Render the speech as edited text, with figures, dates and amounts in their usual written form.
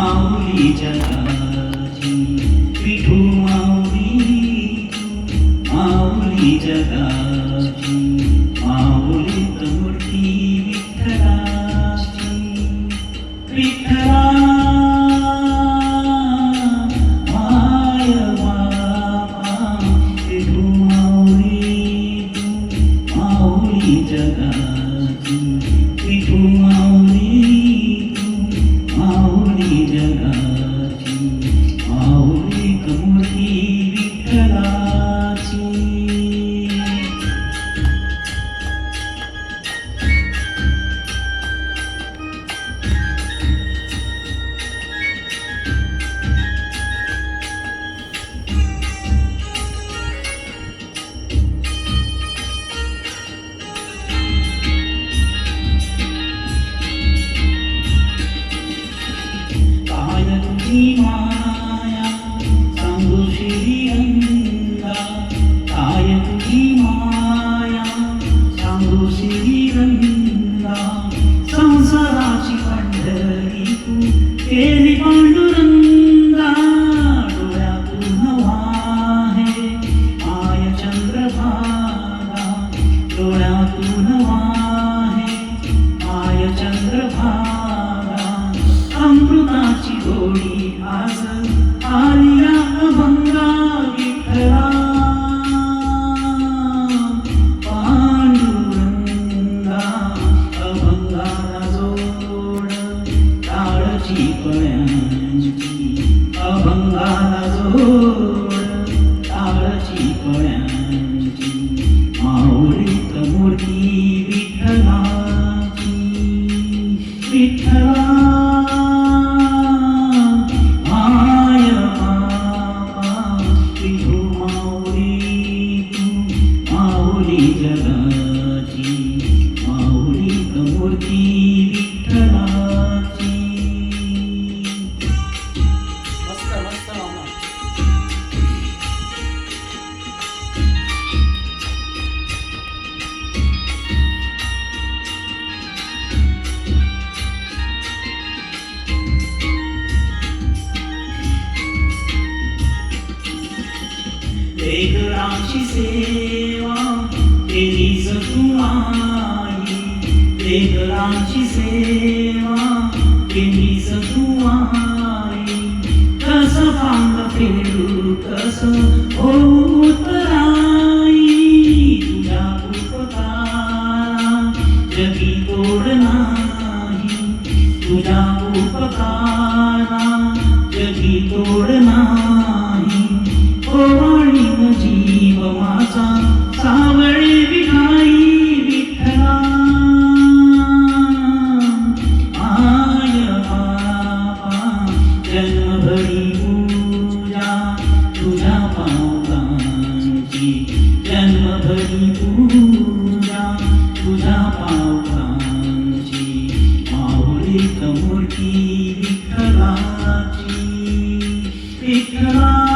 माऊली जगाची विठू माऊली माऊली जगाची माऊली मूर्ती विठ्ठलाची विठ्ठला माय बापा विठू माऊली माऊली जगाची विठू माऊली माऊली जगाची माऊली मूर्ती विठ्ठलाची माया सांगू श्रीरंगा काय तुझी माया सांगू श्रीरंगा संसाराची पंढरी तू केली पांडुरंगा डोळ्यातून वाहे माय चंद्रभागा डोळ्यातून वाहे माय चंद्रभागा अमृताची गोडी आज आलिया अभंगा विठ्ठला पांडुरंगा अभंगाला जोड टाळची पळ्यांची अभंगाला जोड टाळची पळ्यांची माऊलीत मूर्ती विठ्ठलाची विठ्ठला जगाची माऊली मूर्ती विठ्ठलाची मस्त मस्त मामा लेकरांची सेवा केलीस तू आई लेकरांची सेवा केलीस तू आई कसं पांग फेडू कसं होऊ उतराई तुझ्या उपकारा जगी तोड नाही तुझ्या उपकारा जगी तोड नाही ओवाळीन जीव माझा सावळे विठाई विठ्ठला आय बापा जन्मभरी पूजा तुझ्या पावलांची जन्मभरी पूजा तुझ्या पावलांची माऊली मूर्ती विठ्ठलाची विठ्ठला